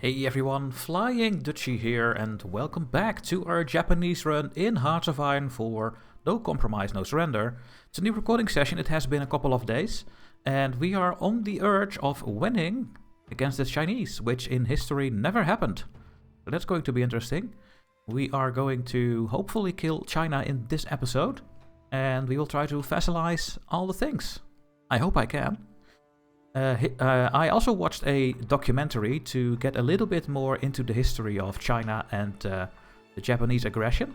Hey everyone, FlyingDutchy here, and welcome back to our Japanese run in Hearts of Iron 4, No Compromise, No Surrender. It's a new recording session, it has been a couple of days, and we are on the urge of winning against the Chinese, which in history never happened. So that's going to be interesting. We are going to hopefully kill China in this episode, and we will try to vassalize all the things. I hope I can. I also watched a documentary to get a little bit more into the history of China and the Japanese aggression.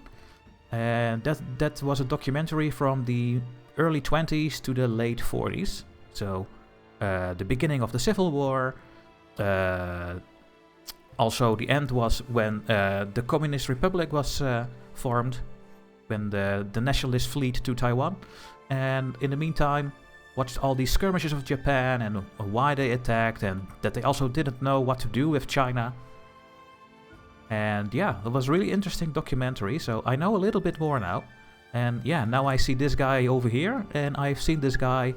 And that was a documentary from the early 20s to the late 40s. So the beginning of the Civil War. Also the end was when the Communist Republic was formed. When the nationalists fled to Taiwan. And in the meantime, watched all these skirmishes of Japan and why they attacked, and that they also didn't know what to do with China. And yeah, it was a really interesting documentary, so I know a little bit more now. And yeah, now I see this guy over here, and I've seen this guy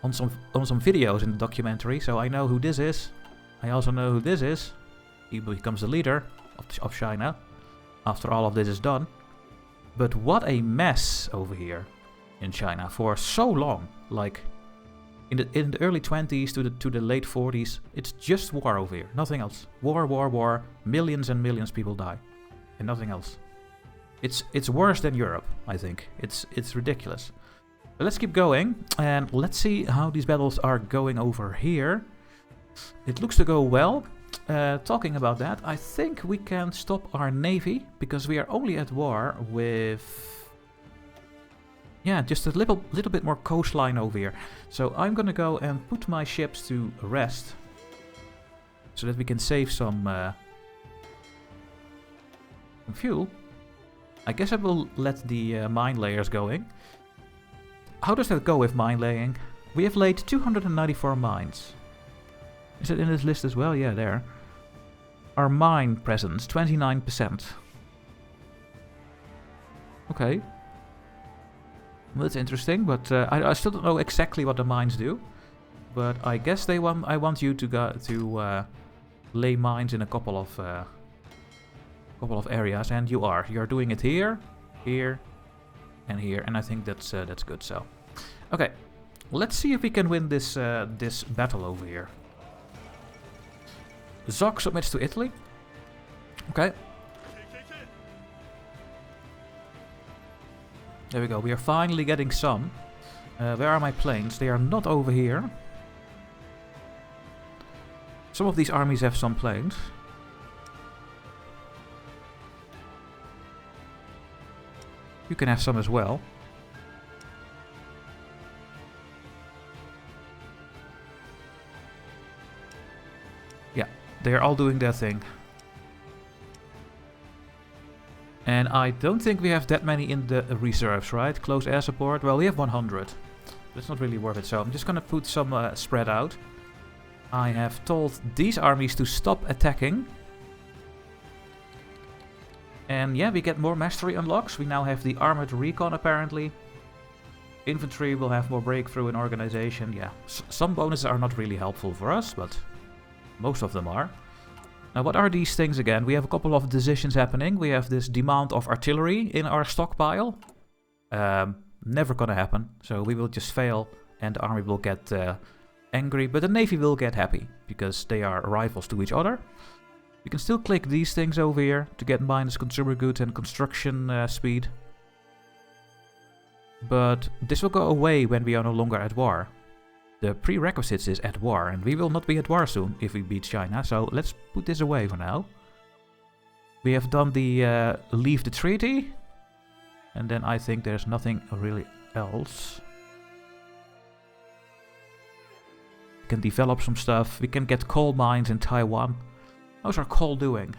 on some videos in the documentary, so I know who this is. I also know who this is. He becomes the leader of China after all of this is done. But what a mess over here in China for so long. Like in the early 20s to the late 40s, it's just war over here, nothing else. War. Millions and millions people die, and nothing else. It's worse than Europe, I think. It's ridiculous. But let's keep going and let's see how these battles are going over here. It looks to go well. Talking about that, I think we can stop our navy because we are only at war with. Yeah, just a little bit more coastline over here. So I'm gonna go and put my ships to rest, so that we can save some fuel. I guess I will let the mine layers going. How does that go with mine laying? We have laid 294 mines. Is it in this list as well? Yeah, there. Our mine presence, 29%. Okay. Well, that's interesting, but I still don't know exactly what the mines do. But I guess I want you to go to lay mines in a couple of areas, and you're doing it here, here, and here, and I think that's good. So, okay, let's see if we can win this this battle over here. Zog submits to Italy. Okay. There we go, we are finally getting some. Where are my planes? They are not over here. Some of these armies have some planes. You can have some as well. Yeah, they are all doing their thing. And I don't think we have that many in the reserves, right? Close air support. Well, we have 100. That's not really worth it. So I'm just going to put some spread out. I have told these armies to stop attacking. And yeah, we get more mastery unlocks. We now have the armored recon apparently. Infantry will have more breakthrough in organization. Yeah, some bonuses are not really helpful for us, but most of them are. Now, what are these things again? We have a couple of decisions happening. We have this demand of artillery in our stockpile. Never gonna happen. So we will just fail and the army will get angry. But the navy will get happy because they are rivals to each other. We can still click these things over here to get minus consumer goods and construction speed. But this will go away when we are no longer at war. The prerequisites is at war, and we will not be at war soon if we beat China, so let's put this away for now. We have done the leave the treaty, and then I think there's nothing really else. We can develop some stuff, we can get coal mines in Taiwan. How's our coal doing?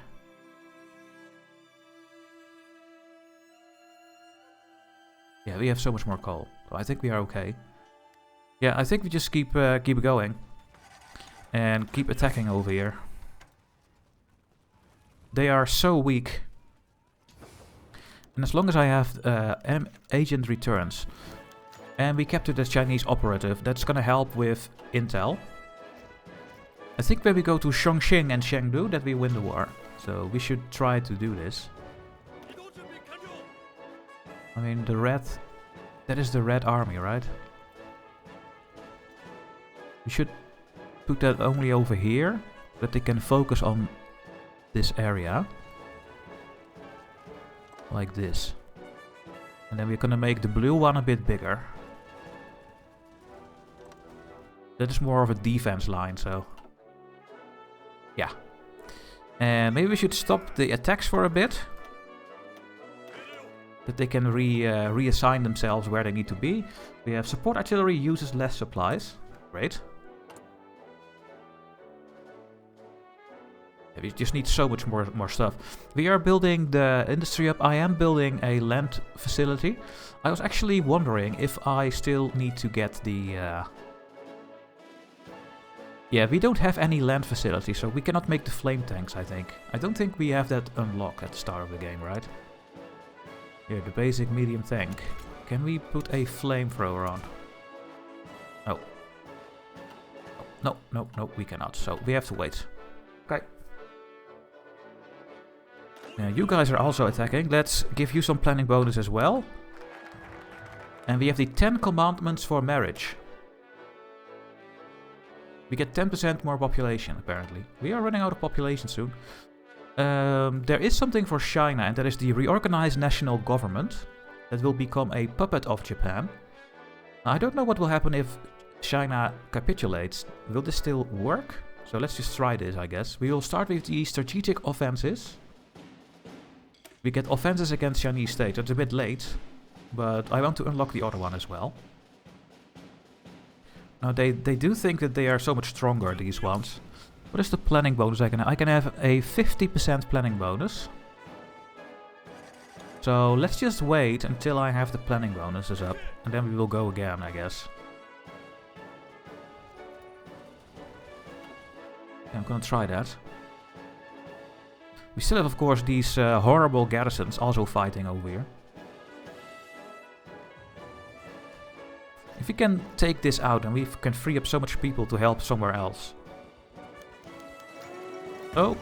Yeah, we have so much more coal, so I think we are okay. Yeah, I think we just keep going and keep attacking over here. They are so weak. And as long as I have agent returns and we capture the Chinese operative, that's gonna help with intel. I think when we go to Chongqing and Chengdu that we win the war. So we should try to do this. I mean, the red... That is the red army, right? We should put that only over here, that they can focus on this area. Like this. And then we're gonna make the blue one a bit bigger. That is more of a defense line, so... Yeah. And maybe we should stop the attacks for a bit. That they can reassign themselves where they need to be. We have support artillery uses less supplies. Great. Yeah, we just need so much more stuff. We are building the industry up. I am building a land facility. I was actually wondering if I still need to get the... Yeah, we don't have any land facility, so we cannot make the flame tanks, I think. I don't think we have that unlocked at the start of the game, right? Here, the basic medium tank. Can we put a flamethrower on? No. No, we cannot. So we have to wait. Okay. You guys are also attacking. Let's give you some planning bonus as well. And we have the 10 commandments for marriage. We get 10% more population, apparently. We are running out of population soon. There is something for China, and that is the reorganized national government that will become a puppet of Japan. Now, I don't know what will happen if China capitulates. Will this still work? So let's just try this, I guess. We will start with the strategic offenses. We get offenses against Chinese state. It's a bit late, but I want to unlock the other one as well. Now, they do think that they are so much stronger, these ones. What is the planning bonus I can have? I can have a 50% planning bonus. So let's just wait until I have the planning bonuses up. And then we will go again, I guess. Yeah, I'm gonna try that. We still have, of course, these horrible garrisons also fighting over here. If we can take this out, and we can free up so much people to help somewhere else. Oh,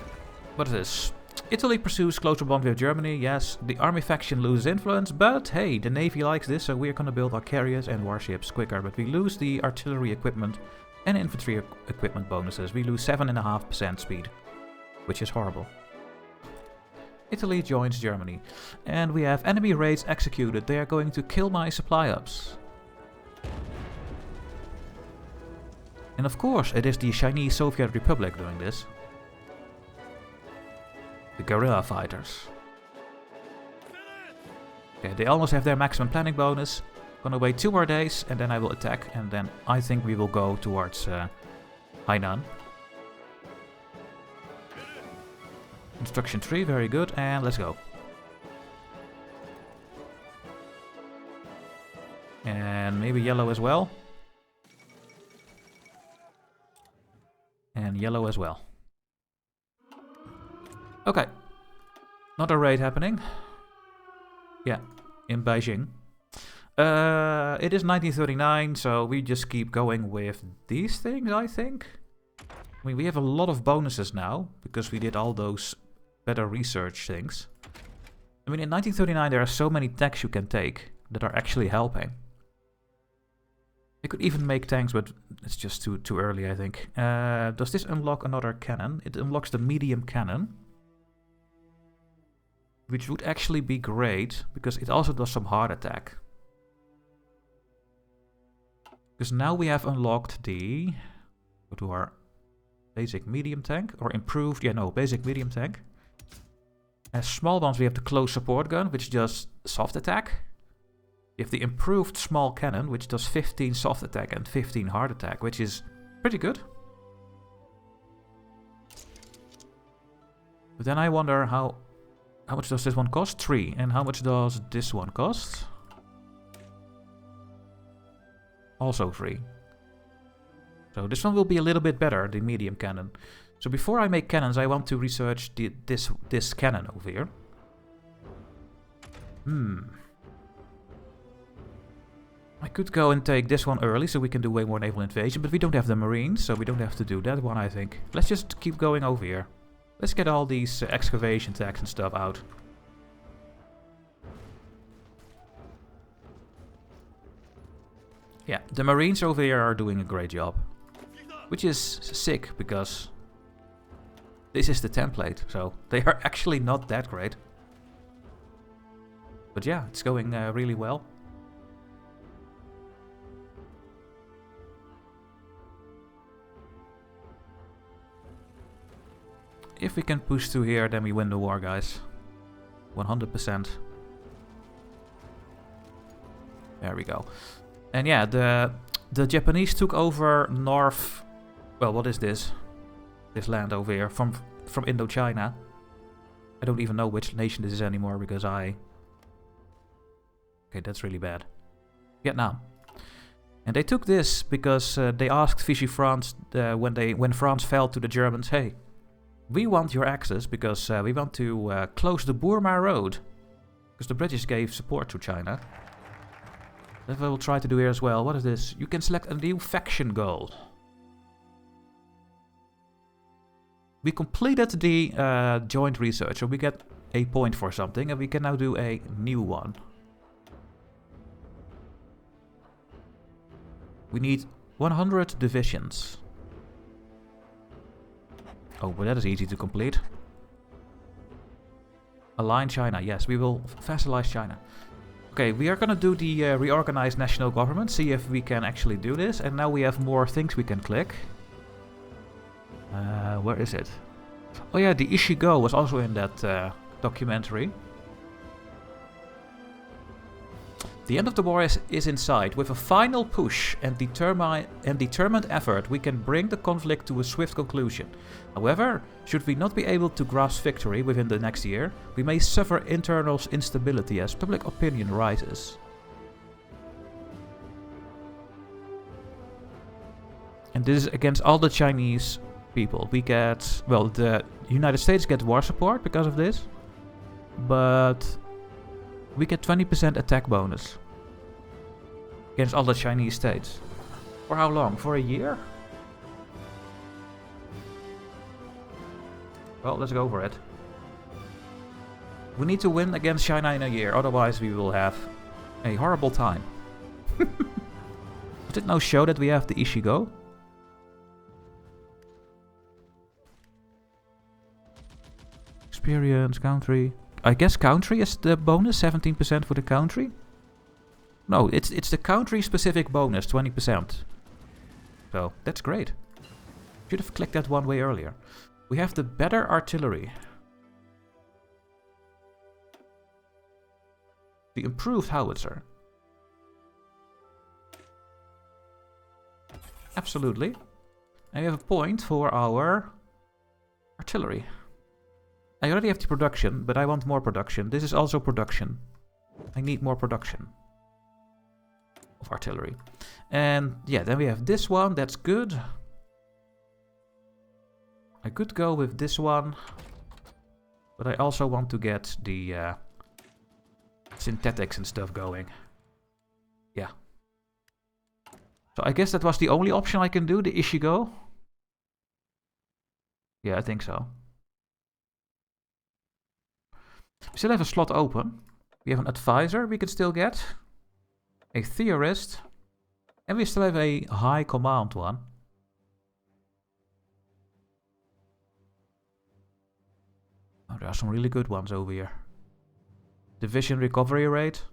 what is this? Italy pursues closer bond with Germany. Yes, the army faction loses influence, but hey, the navy likes this, so we're gonna build our carriers and warships quicker. But we lose the artillery equipment and infantry equipment bonuses. We lose 7.5% speed, which is horrible. Italy joins Germany. And we have enemy raids executed. They are going to kill my supply hubs. And of course, it is the Chinese Soviet Republic doing this. The guerrilla fighters. Okay, they almost have their maximum planning bonus. Gonna wait 2 more days and then I will attack. And then I think we will go towards Hainan. Instruction 3, very good. And let's go. And maybe yellow as well. And yellow as well. Okay. Not a raid happening. Yeah, in Beijing. It is 1939, so we just keep going with these things, I think. I mean, we have a lot of bonuses now, because we did all those better research things. I mean, in 1939 there are so many tanks you can take that are actually helping. You could even make tanks, but it's just too early, I think. Does this unlock another cannon? It unlocks the medium cannon. Which would actually be great, because it also does some hard attack. Because now we have unlocked the... Go to our basic medium tank, or improved, yeah no, basic medium tank. As small ones we have the close support gun, which does soft attack. We have the improved small cannon, which does 15 soft attack and 15 hard attack, which is pretty good. But then I wonder how much does this one cost? 3. And how much does this one cost? Also 3. So this one will be a little bit better, the medium cannon. So before I make cannons, I want to research this cannon over here. I could go and take this one early so we can do way more naval invasion, but we don't have the marines, so we don't have to do that one, I think. Let's just keep going over here. Let's get all these excavation tags and stuff out. Yeah, the marines over here are doing a great job. Which is sick, because this is the template, so they are actually not that great. But yeah, it's going really well. If we can push through here, then we win the war, guys. 100%. There we go. And yeah, the Japanese took over north... Well, what is this? This land over here from Indochina. I don't even know which nation this is anymore because I... Okay, that's really bad. Vietnam. And they took this because they asked Vichy France when France fell to the Germans, hey, we want your access because we want to close the Burma Road. Because the British gave support to China. That we'll try to do here as well. What is this? You can select a new faction goal. We completed the joint research, so we get a point for something, and we can now do a new one. We need 100 divisions. Oh, but that is easy to complete. Align China. Yes, we will vassalize China. Okay, we are gonna do the reorganized national government, see if we can actually do this. And now we have more things we can click. Where is it? Oh yeah, the Ishigo was also in that documentary. The end of the war is in sight. With a final push and determined effort, we can bring the conflict to a swift conclusion. However, should we not be able to grasp victory within the next year, we may suffer internal instability as public opinion rises. And this is against all the Chinese people. We get... Well, the United States get war support because of this. But... we get 20% attack bonus against all the Chinese states. For how long? For a year? Well, let's go for it. We need to win against China in a year, otherwise we will have a horrible time. Does it now show that we have the Ishigo? Experience, country... I guess country is the bonus, 17% for the country? No, it's the country-specific bonus, 20%. So, that's great. Should have clicked that one way earlier. We have the better artillery. The improved howitzer. Absolutely. And we have a point for our artillery. I already have the production, but I want more production. This is also production. I need more production of artillery. And yeah, then we have this one. That's good. I could go with this one, but I also want to get the synthetics and stuff going. Yeah. So I guess that was the only option I can do, the Ishigo. Yeah, I think so. We still have a slot open. We have an advisor we can still get. A theorist. And we still have a high command one. Oh, there are some really good ones over here. Division recovery rate.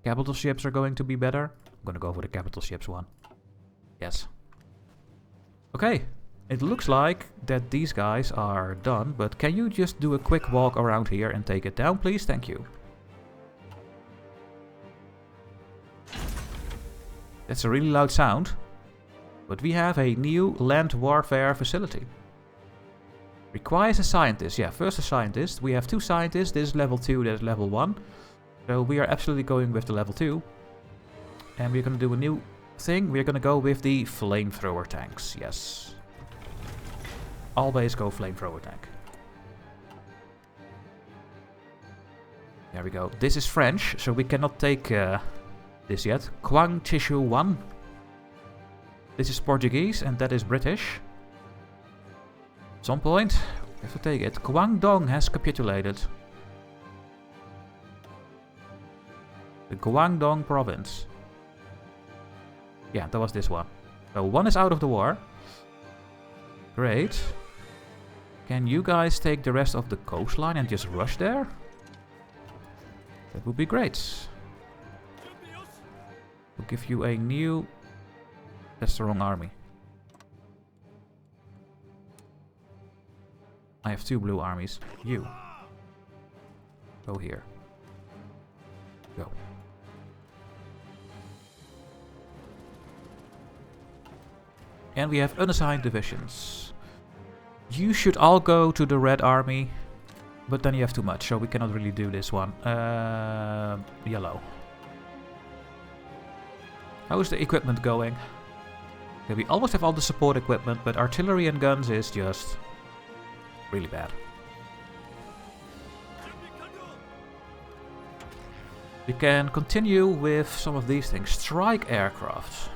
Capital ships are going to be better. I'm going to go for the capital ships one. Yes. Okay. It looks like that these guys are done, but can you just do a quick walk around here and take it down, please? Thank you. That's a really loud sound, but we have a new land warfare facility. Requires a scientist. Yeah, first a scientist. We have 2 scientists. This is level 2, that is level 1. So we are absolutely going with the level 2. And we're going to do a new thing. We're going to go with the flamethrower tanks. Yes. Always go flamethrower tank. There we go. This is French, so we cannot take this yet. Quang Chishu 1. This is Portuguese and that is British. At some point, we have to take it. Guangdong has capitulated. The Guangdong province. Yeah, that was this one. So one is out of the war. Great. Can you guys take the rest of the coastline and just rush there? That would be great. We'll give you a new... That's the wrong army. I have 2 blue armies. You. Go here. Go. And we have unassigned divisions. You should all go to the red army. But then you have too much, so we cannot really do this one. Yellow. How is the equipment going? Okay, we almost have all the support equipment, but artillery and guns is just really bad. We can continue with some of these things. Strike aircraft.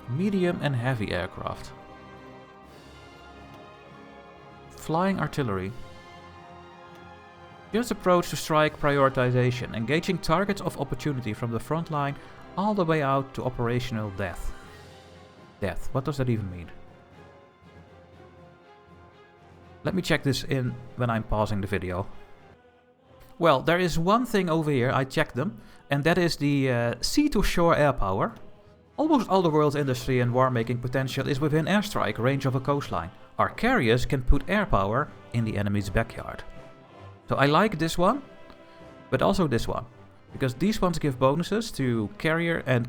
Medium and heavy aircraft. Flying artillery. Just approach to strike prioritization, engaging targets of opportunity from the front line all the way out to operational death. Death, what does that even mean? Let me check this in when I'm pausing the video. Well, there is one thing over here, I checked them, and that is the sea-to-shore air power. Almost all the world's industry and war-making potential is within airstrike range of a coastline. Our carriers can put air power in the enemy's backyard. So I like this one, but also this one. Because these ones give bonuses to carrier and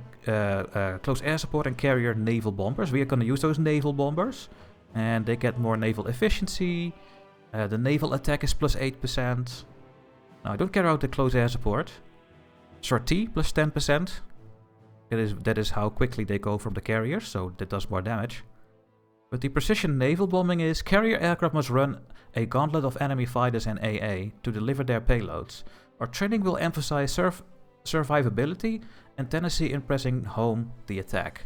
close air support and carrier naval bombers. We are going to use those naval bombers. And they get more naval efficiency. The naval attack is plus 8%. Now I don't care about the close air support. Sortie plus 10%. That is how quickly they go from the carriers, so that does more damage. But the precision naval bombing is carrier aircraft must run a gauntlet of enemy fighters and AA to deliver their payloads. Our training will emphasize survivability and tenacity in pressing home the attack.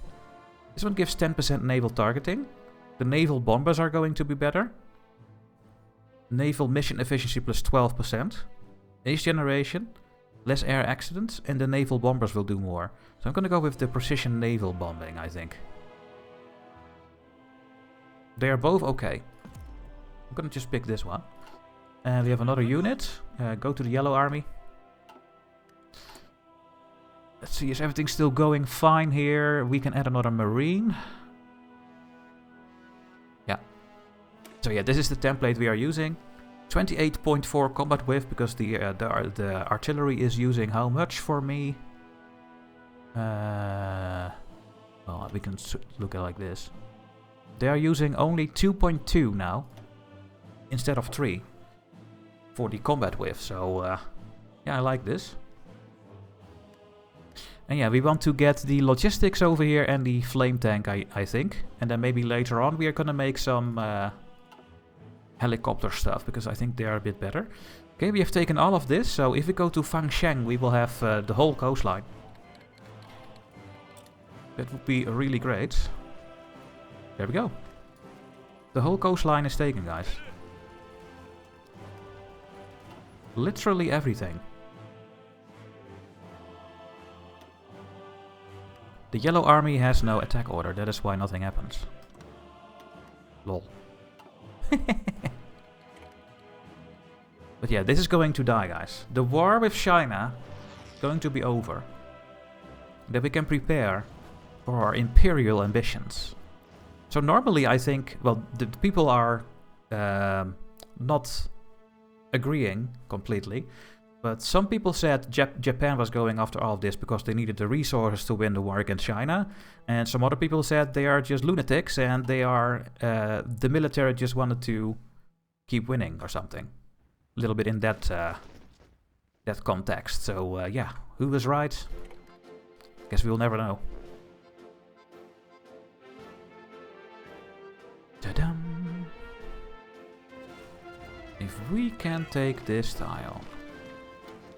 This one gives 10% naval targeting. The naval bombers are going to be better. Naval mission efficiency plus 12%. Ace generation, less air accidents, and the naval bombers will do more. So I'm going to go with the precision naval bombing, I think. They are both okay. I'm going to just pick this one. And we have another unit. Go to the yellow army. Let's see, is everything still going fine here? We can add another marine. Yeah. So yeah, this is the template we are using. 28.4 combat width, because the artillery is using how much for me? Well, we can look at it like this. They are using only 2.2 now, instead of 3 for the combat width. So yeah, I like this. And yeah, we want to get the logistics over here and the flame tank, I think. And then maybe later on we are gonna make some helicopter stuff, because I think they are a bit better. Okay, we have taken all of this, so if we go to Fangsheng, we will have the whole coastline. That would be really great. There we go. The whole coastline is taken, guys. Literally everything. The yellow army has no attack order, that is why nothing happens. Lol. But yeah, this is going to die, guys. The war with China is going to be over. That we can prepare for our imperial ambitions. So normally I think, well, the people are not agreeing completely. But some people said Japan was going after all of this because they needed the resources to win the war against China. And some other people said they are just lunatics and they are, the military just wanted to keep winning or something. A little bit in that that context. So yeah, who was right? Guess we will never know. Ta-dam! If we can take this tile.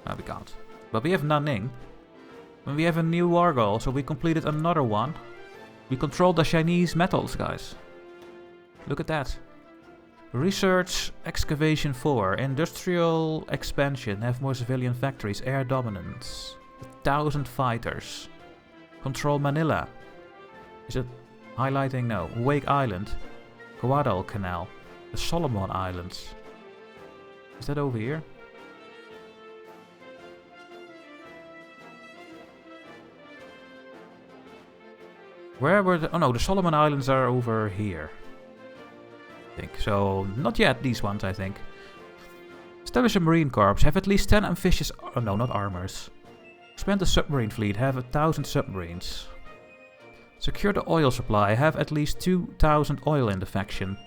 No, we can't. But we have Nanning. We have a new war goal, so we completed another one. We controlled the Chinese metals, guys. Look at that. Research Excavation 4. Industrial expansion. Have more civilian factories. Air dominance. 1,000 fighters. Control Manila. Is it highlighting? No. Wake Island. Guadalcanal. The Solomon Islands. Is that over here? Where were the... Oh no, the Solomon Islands are over here. I think. So, not yet these ones, I think. Establish a Marine Corps. Have at least 10 amphibious... Oh no, not armors. Expand the submarine fleet. Have 1,000 submarines. Secure the oil supply. Have at least 2,000 oil in the faction.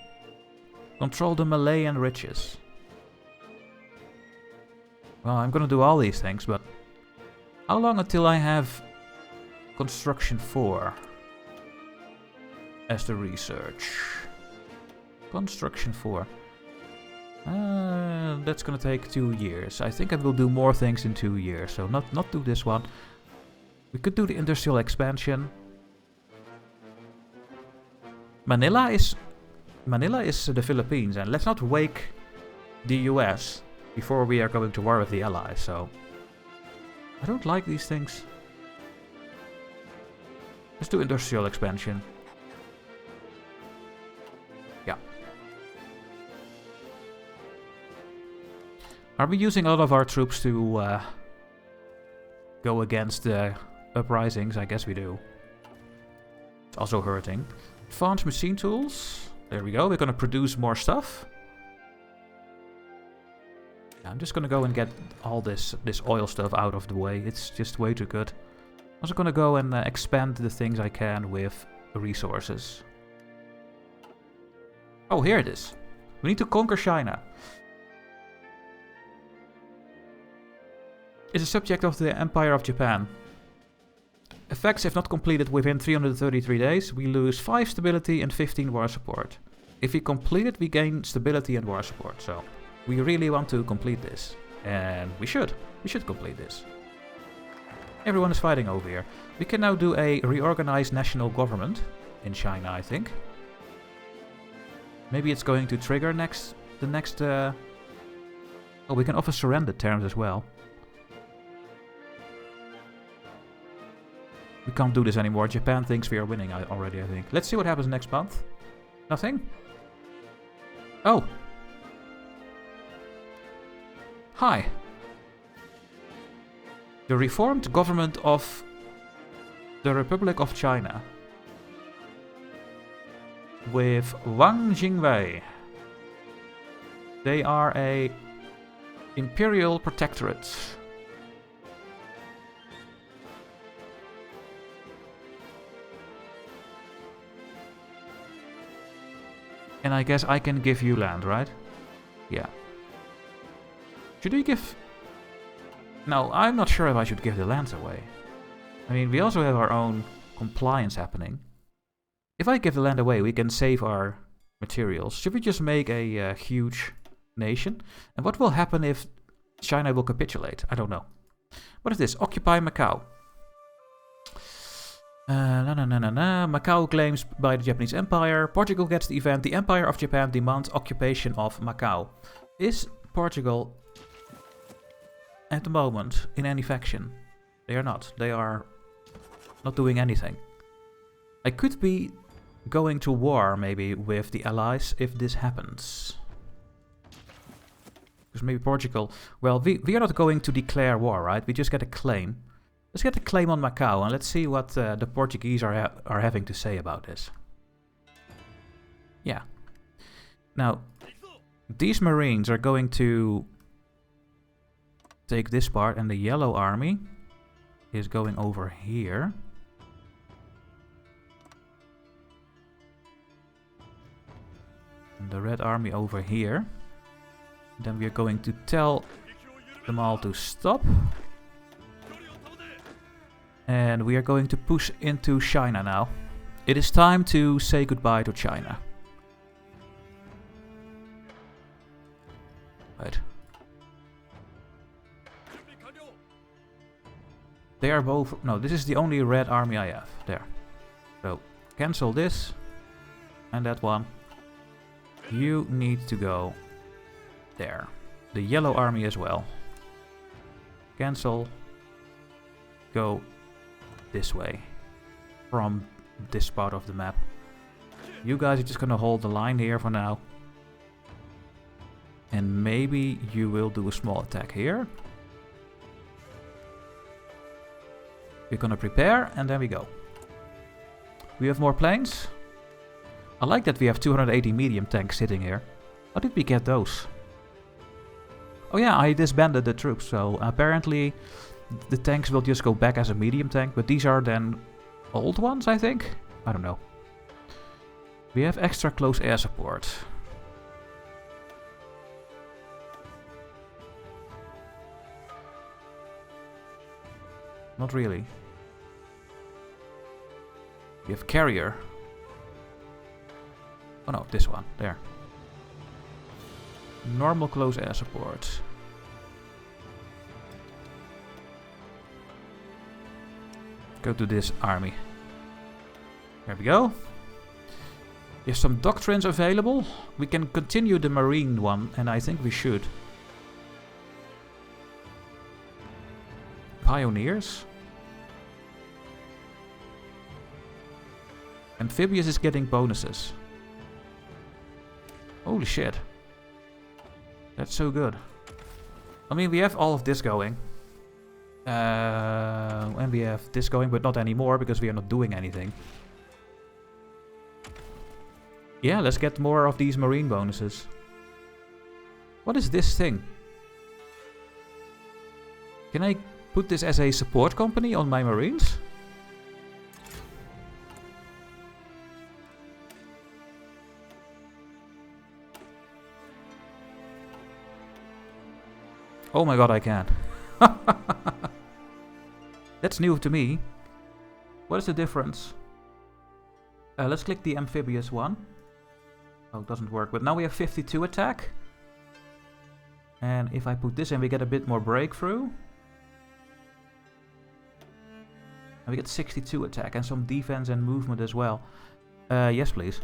Control the Malayan riches. Well, I'm gonna do all these things, but... How long until I have... Construction 4? As the research. Construction 4. That's gonna take 2 years. I think I will do more things in 2 years, so not do this one. We could do the industrial expansion. Manila is the Philippines, and let's not wake the US before we are going to war with the Allies, so... I don't like these things. Let's do industrial expansion. Yeah. Are we using a lot of our troops to go against the uprisings? I guess we do. It's also hurting. Advanced machine tools. There we go. We're gonna produce more stuff. I'm just gonna go and get all this oil stuff out of the way. It's just way too good. I'm also gonna go and expand the things I can with resources. Oh, here it is. We need to conquer China. It's a subject of the Empire of Japan. Effects if not completed within 333 days, we lose 5 stability and 15 war support. If we complete it, we gain stability and war support, so... We really want to complete this. And we should. We should complete this. Everyone is fighting over here. We can now do a reorganized national government in China, I think. Maybe it's going to trigger the next... Oh, we can offer surrender terms as well. We can't do this anymore. Japan thinks we are winning already, I think. Let's see what happens next month. Nothing? Oh! Hi. The reformed government of the Republic of China. With Wang Jingwei. They are a imperial protectorate. And I guess I can give you land, right? Yeah. Should we give... No, I'm not sure if I should give the lands away. I mean, we also have our own compliance happening. If I give the land away, we can save our materials. Should we just make a huge nation? And what will happen if China will capitulate? I don't know. What is this? Occupy Macau. Macau claims by the Japanese Empire. Portugal gets the event. The Empire of Japan demands occupation of Macau. Is Portugal at the moment in any faction? They are not. They are not doing anything. I could be going to war maybe with the Allies if this happens. Because maybe Portugal... Well, we are not going to declare war, right? We just get a claim. Let's get a claim on Macau and let's see what the Portuguese are having to say about this. Yeah. Now, these Marines are going to take this part, and the Yellow Army is going over here. And the Red Army over here. Then we are going to tell them all to stop. And we are going to push into China now. It is time to say goodbye to China. Right. They are both... No, this is the only red army I have. There. So, cancel this. And that one. You need to go there. The yellow army as well. Cancel. Go this way. From this part of the map. You guys are just gonna hold the line here for now. And maybe you will do a small attack here. We're gonna prepare, and then we go. We have more planes. I like that we have 280 medium tanks sitting here. How did we get those? Oh yeah, I disbanded the troops, so apparently the tanks will just go back as a medium tank, but these are then old ones, I think? I don't know. We have extra close air support. Not really. We have carrier. Oh no, this one. There. Normal close air support. Go to this army. There we go. There's some doctrines available. We can continue the marine one, and I think we should. Pioneers. Amphibious is getting bonuses. Holy shit. That's so good. I mean, we have all of this going. And we have this going, but not anymore because we are not doing anything. Yeah, let's get more of these marine bonuses. What is this thing? Can I put this as a support company on my marines? Oh my god, I can. That's new to me. What is the difference? Let's click the amphibious one. Oh, it doesn't work. But now we have 52 attack. And if I put this in, we get a bit more breakthrough. And we get 62 attack and some defense and movement as well. Yes, please.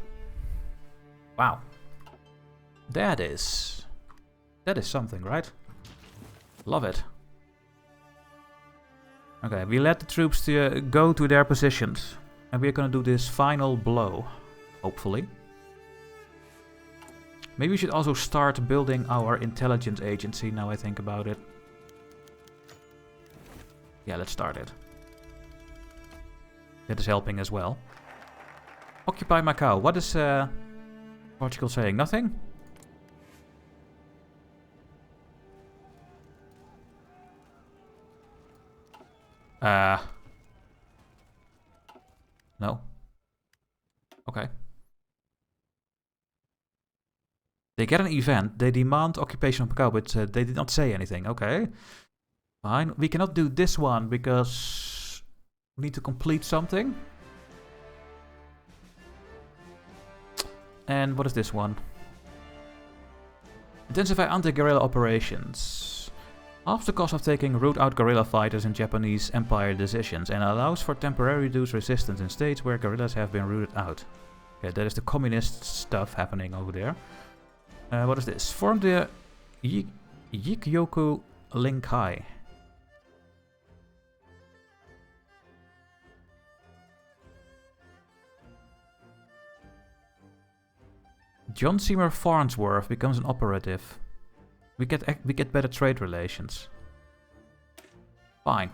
Wow. That is something, right? Love it. Okay, we let the troops go to their positions. And we're gonna do this final blow. Hopefully. Maybe we should also start building our intelligence agency, now I think about it. Yeah, let's start it. That is helping as well. Occupy Macau. What is Portugal saying? Nothing? No. Okay. They get an event. They demand occupation of Macau, but they did not say anything. Okay. Fine. We cannot do this one because we need to complete something. And what is this one? Intensify anti-guerrilla operations. Half the cost of taking root out guerrilla fighters in Japanese Empire decisions and allows for temporary reduced resistance in states where guerrillas have been rooted out. Okay, that is the communist stuff happening over there. What is this? Form the Yikyoku Linkai. John Seymour Farnsworth becomes an operative. We get better trade relations. Fine.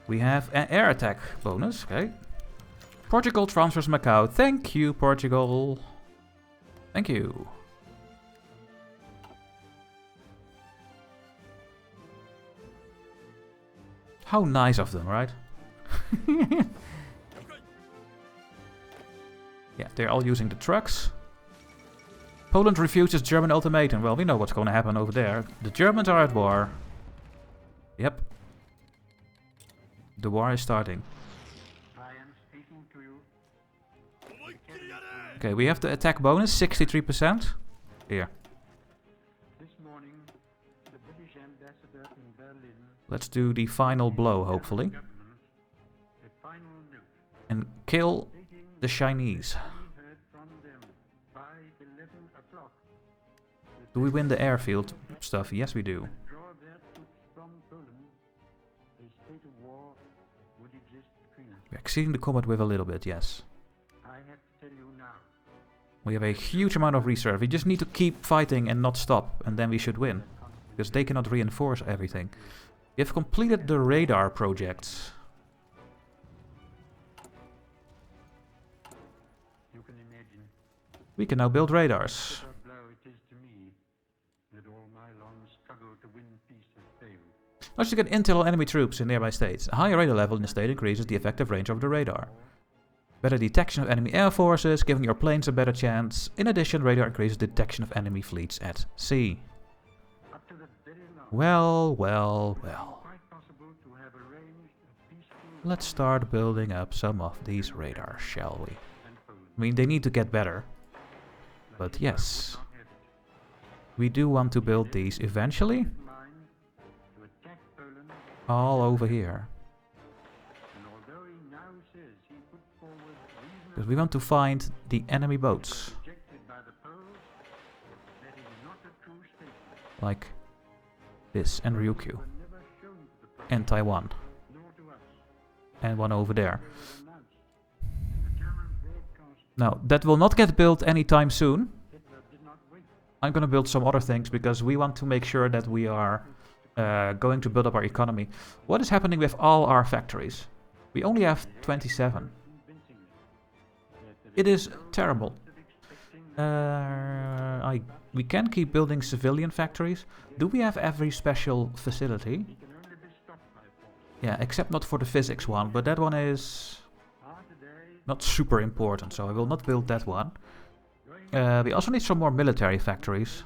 We have an air attack bonus. Okay. Portugal transfers Macau. Thank you, Portugal. Thank you. How nice of them, right? Yeah, they're all using the trucks. Poland refuses German ultimatum. Well, we know what's going to happen over there. The Germans are at war. Yep. The war is starting. I am speaking to you. Okay, we have the attack bonus, 63%. Here. This morning, Let's do the final blow, hopefully. And kill the Chinese. Do we win the airfield stuff? Yes, we do. We're exceeding the combat with a little bit, yes. We have a huge amount of reserve. We just need to keep fighting and not stop, and then we should win. Because they cannot reinforce everything. We have completed the radar projects. We can now build radars. Let's get intel on enemy troops in nearby states. A higher radar level in the state increases the effective range of the radar. Better detection of enemy air forces, giving your planes a better chance. In addition, radar increases detection of enemy fleets at sea. Well, well, well. Let's start building up some of these radars, shall we? I mean, they need to get better. But yes. We do want to build these eventually. All over here. Because we want to find the enemy boats. Like this, and Ryukyu. And Taiwan. And one over there. Now, that will not get built anytime soon. I'm gonna build some other things because we want to make sure that we are going to build up our economy. What is happening with all our factories? We only have 27. It is terrible. We can keep building civilian factories. Do we have every special facility? Yeah, except not for the physics one, but that one is not super important, so I will not build that one. We also need some more military factories.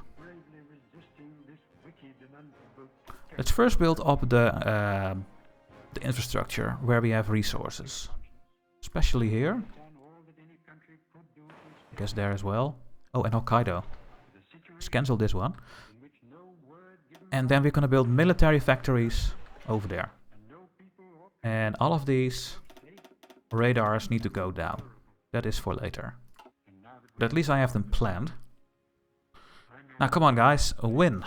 Let's first build up the infrastructure where we have resources. Especially here. I guess there as well. Oh, and Hokkaido. Let's cancel this one. And then we're gonna build military factories over there. And all of these radars need to go down. That is for later. But at least I have them planned. Now come on guys, a win.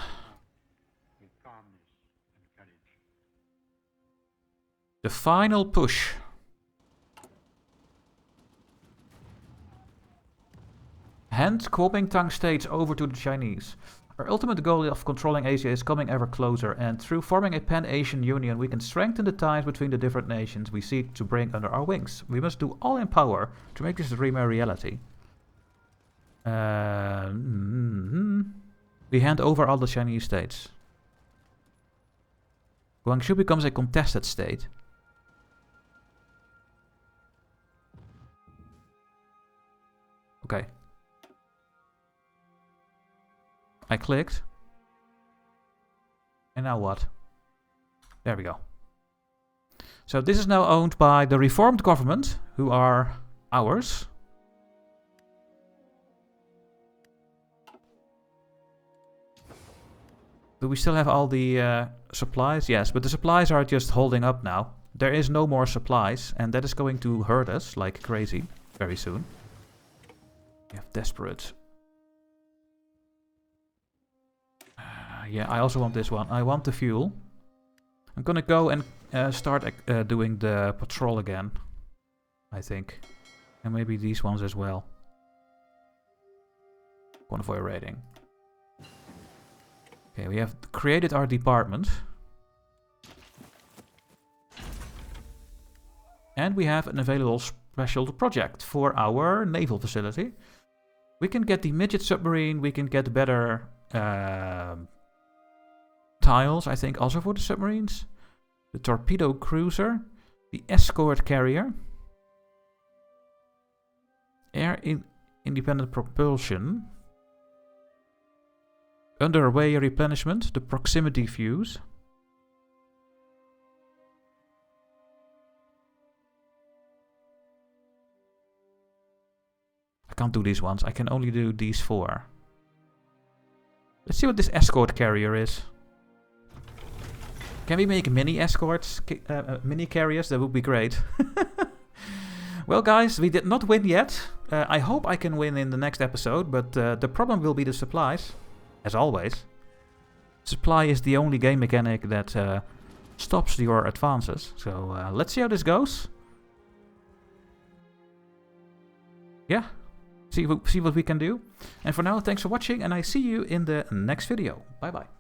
The final push. Hand Kuomintang states over to the Chinese. Our ultimate goal of controlling Asia is coming ever closer, and through forming a Pan-Asian Union, we can strengthen the ties between the different nations we seek to bring under our wings. We must do all in power to make this dream a reality. We hand over all the Chinese states. Guangzhou becomes a contested state. Okay. I clicked. And now what? There we go. So this is now owned by the reformed government, who are ours. Do we still have all the supplies? Yes, but the supplies are just holding up now. There is no more supplies, and that is going to hurt us like crazy very soon. We have desperate. Yeah, I also want this one. I want the fuel. I'm gonna go and start doing the patrol again, I think. And maybe these ones as well. Convoy raiding. Okay, we have created our department. And we have an available special project for our naval facility. We can get the midget submarine, we can get better tiles, I think, also for the submarines. The torpedo cruiser, the escort carrier, independent propulsion, underway replenishment, the proximity fuse. I can't do these ones, I can only do these 4. Let's see what this escort carrier is. Can we make mini escorts, mini carriers? That would be great. Well, guys, we did not win yet. I hope I can win in the next episode, but the problem will be the supplies, as always. Supply is the only game mechanic that stops your advances. So let's see how this goes. Yeah, see what we can do. And for now, thanks for watching, and I see you in the next video. Bye-bye.